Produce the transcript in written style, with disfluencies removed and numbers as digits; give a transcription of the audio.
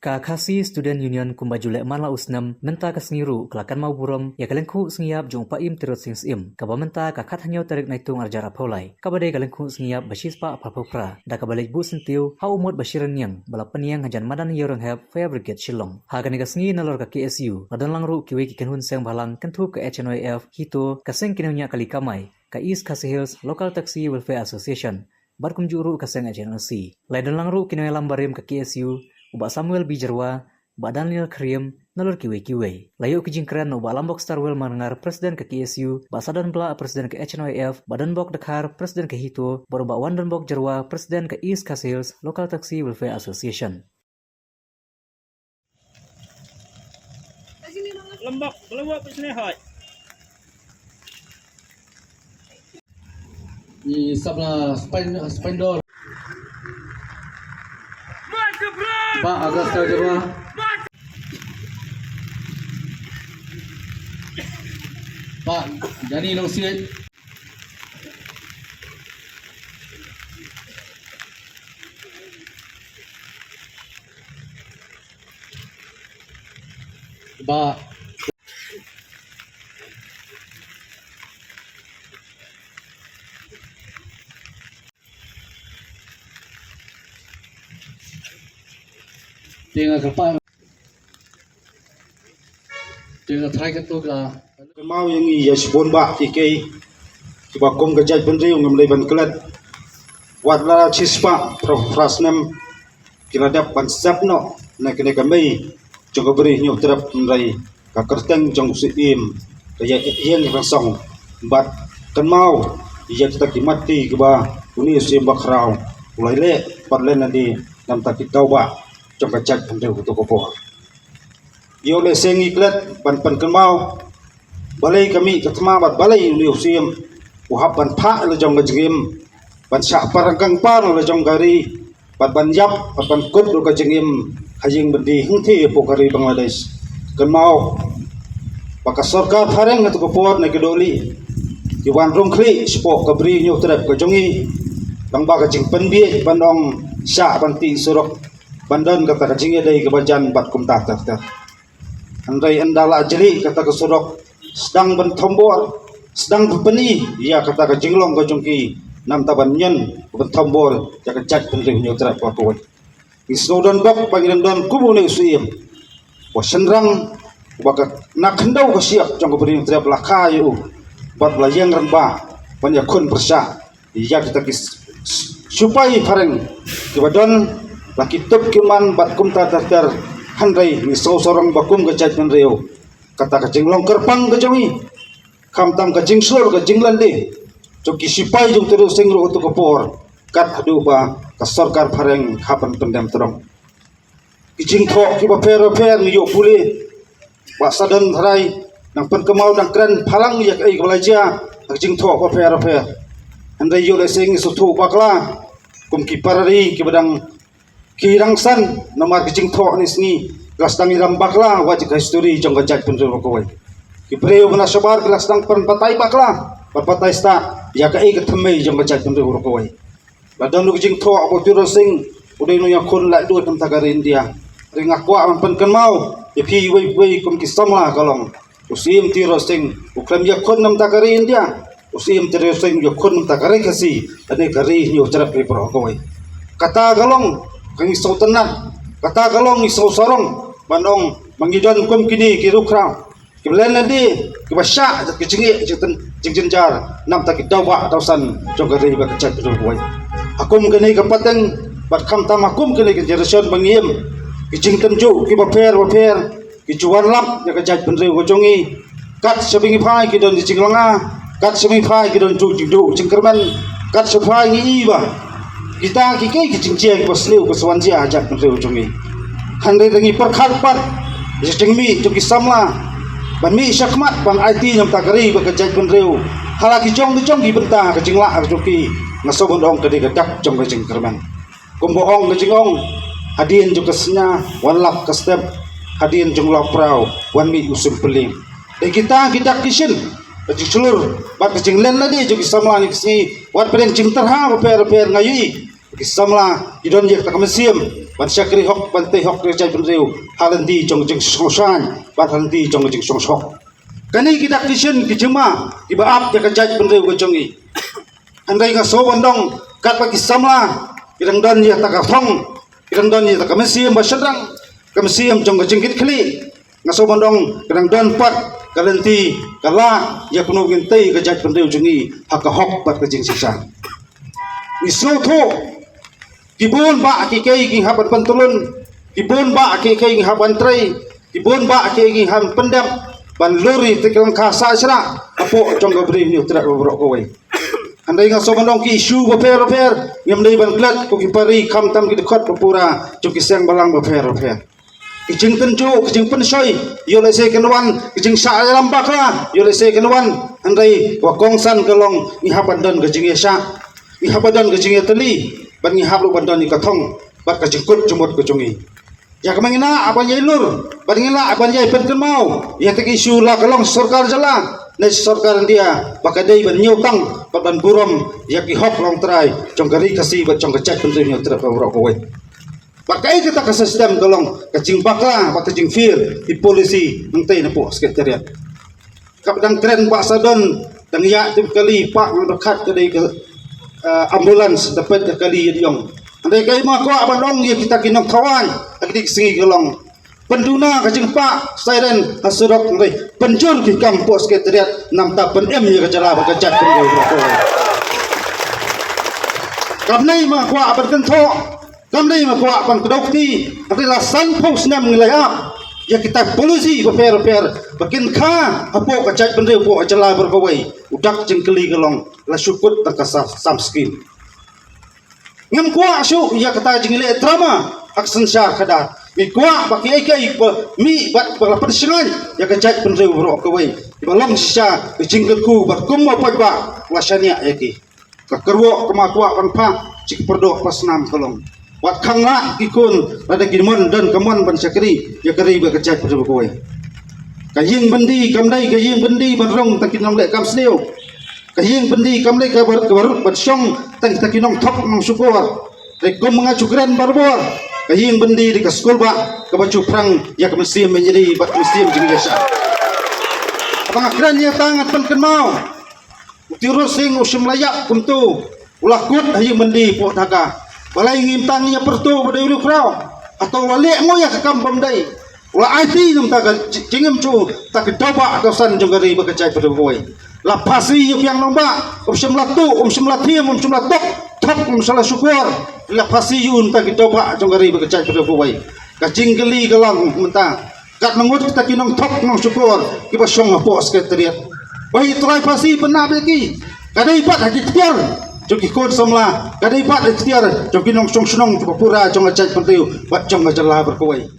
Ka Khasi Student Union kumbajulek mala usnam menta ka sengiru kelakan mau burom ya kalengku sengiap jong paim tirot sing sim ka menta ka khat hanyo tarik naitung arjar apolai ka badai kalengku sengiap basispa apapopra da ka balik bu sentiu ha umot basiran yang balapan yang hajan madan yorong hab fire brigade shillong ha ka sengi nalor ka KSU ladan langru kiwe ki kenhun seng balang kentu ka HNYF hito ka seng kinunya kali kamai ka East Khasi Hills Local Taxi Welfare Association barkum juru ka seng HNLC ladan langru kinunya lambarim ka KSU ubak Samuel Bijarwa, ubak Daniel Krim, nalur kiwe-kiwe. Layu kijingkran ubak Lambok Starwell mangar Presiden ke KSU, ubak Sadan Bela Presiden ke HNYF, Badan Bok Dekar Presiden ke Hito, baru ubak Wandan Bok Jarwa Presiden ke East Khasi Hills Local Taxi Welfare Association. Lembak, belawak ke sini hai. Di sebelah spandor. Pak agak sekali Pak, jadi long siat. Pak. Tinggal kerpa. Tinggal try ketuk lah. Mau yang iya sebon bak tikai sebab kom kerja pendiri ngam leban kelat wadla cispa frasnem kira dap pansap no na kene kami jong beri nyu terap mrai ka kerteng jong siim kaya yang rasong bat kan mau iya kita kimati ke ba uni sim bakrau ulai le parlen nadi nam takit tau ba jong kerja pendiri to kopo yo le sengi klat pan kan mau balai kami ketema bat balai liu sim uhap ban pha le jong gajim ban sha parangkang par le jong gari ban yap ban kut lo gajim hajing bendi hungthi pokari Bangladesh kan mau baka sarkar thareng na to popor na kedoli diwan rongkli spok kabri nyu trap ka jongi bang ba gajing penbi bandong sha banti surok bandan kata gajing dai ke bajan bat kum ta ta andai andala jeli kata ke surok sedang bentombor sedang berpeni ia kata ke jinglong ke jongki nam taban nyen bentombor jaga jat penring nyutra papoi isnodan bak pangiran dan kubu ne usim wa senrang baka nak hendau ke siap jong ke bering trap lakayu bat layang renba banyak kun persa ia kita kis supaya pareng kibadon laki tup kiman bat kum tatar handai ni sorong bakum ke jat penreu kata ke jinglong kerpang ke jongi kamtam ke jingslor ke jinglande joki sipai jong terus singro untuk kepor kat adu ba ka sarkar phareng hapan pendam terong kijing thok ki ba per ni yo puli ba sadan tharai nang pen kemau nang kran phalang yak ai balaja kijing thok ba per andai yo le sing su thu bakla kum ki parari ki badang ki rangsan namar kijing thok ni sni lasdang iram bakla wajib history jong gajat penjul koi kibreu bana sabar lasdang pen patai bakla patai sta ya ka ik thmei jong gajat penjul koi ladang lu jing tho abo tiro sing udai no yakun la do tam tagar India ring akwa man pen kan mau ya phi wei kum ki samla kalong usim tiro sing ukram yakun nam tagar India usim tiro sing yakun nam tagar kasi ane kari nyu cerap ke pro koi kata galong kang sautanat kata galong isau sorong bandong mangidon kum kini kirukra kiblen nadi kibasya ke jingi jingjar nam tak dawa tausan jogari ba kecet ruwai akum kini kapateng bat kham tam akum kini generation bangiem kijing tenju kibaper kijuan lap ya kejat penre gojongi kat sebingi phai kidon di jinglanga kat sebingi phai kidon ju jingkerman kat sephai ni iba kita kikai kijingje pasliu paswanjia ajat penre gojongi handai dengi perkhat pat jengmi joki samla ban mi syakmat ban IT nam takari ba kejat penreu halaki jong ki benta ke jingla joki ngasobon ong ke dedak jong ke jingkerman kumboong ke jingong hadin juga senya wan lap ke step hadin jong lap prau wan mi usum pelim dan kita kisin jujur bat ke jinglen ladi joki samla ni kisi wat pedeng jing terha per ngayui ki samla idon je tak mesim ban syakri hok ban te hok kerja penriu halandi jong jeng sosan ban halandi jong jeng sosok kani kita kisien kijema ibaap ya kerja penriu gojongi andai nga so bandong kat bagi samla irang dan ya takafong irang dan ya takamesiam basyadang kamesiam jong jeng kit kli nga so bandong irang dan pat kalenti kala ya kuno gintei kerja penriu jongi hak hok bat kejeng sisa isu tho kibun ba ki kai ki haban pantulun kibun ba ki kai ki haban trai kibun ba ki ki han pendam ban lori tekang khasa sra apo jong gabri ni utra bro ko wei andai nga so bandong ki isu ba fer ngam dei ban klat ko ki pari kham tam ki dekat pura chu ki seng balang ba fer ki jing ten chu ki jing pen soi yo le se kenwan ki jing sa lam bakla yo le se kenwan andai wa kongsan kelong ni haban don ke jing sa ni haban ke jing teli ban ni hablu bandon ni kathong bat ka jengkut jumut ko jungi ya kamangina aban yai lur ban ngila aban yai pen mau ya te isu la kalong sarkar jala ne sarkar dia bakadai ban nyutang ban burom ya ki hok long trai jong gari kasi bat jong kecak pen nyu tra ko ro ko we bakai kita ka sistem kalong ka jing bakla bat jing fir di polisi ntai na po sekretariat kapdang tren pak sadon dan ya tim kali pak ndekat kedai ke ambulans dapat kali yong andai kai ma ko abandong ye kita kinong kawan adik singi gelong penduna kajing pak siren hasurok ngai penjur ki kampus sekretariat nam ta pen em ye kajala bakajat pen go kamnai ma ko aban tho kamnai ma ko aban kedokti adalah san pos nam ngelaya ya kita polisi per bakin kha apo kajat pen po ajala berkawai udak jengkeli gelong la syukut takasa samskin ngam kwa asu ya kata jingile drama aksen syar kada mi kwa baki ai mi bat berlapan singan ya kajat penreu bro kawai balong sya jingkelku berkum apa ba wasania yaki kakerwo kemakwa panpa cik perdo pasnam kolong wat khangla ikun ada gimon dan kemon ban syakri ya kari ba kajat penreu kawai kaying bendi kamdai kaying bendi barong takinong le kam sneu kaying bendi kamdai ka barut batsong takinong thok ng syukur rekom mengajukran barbor kaying bendi di kaskul ba kabacu prang ya kemesiam menjadi bat mesiam jing biasa abang akran ya tangat pen mau utirus sing usim layak kumtu ulakut haying bendi po daga balai ngimtang ya pertu badai ulu krau atau walik mo ya kakam pamdai ulah IT nam taga jingem cu tak doba dosan jongari bakacai pada boy la pasi yang nomba usim latu usim latiam usim latok thok salah syukur la pasi yun tak doba jongari bakacai pada boy kacing geli galang menta kat mengut kita kinong thok nong syukur kiba song apo sekretariat bayi try pasi penab lagi kadai pat hadi tiar joki kod somla kadai pat tiar joki nong song sunong pura jong acai pentiu bat jong ajala berkawai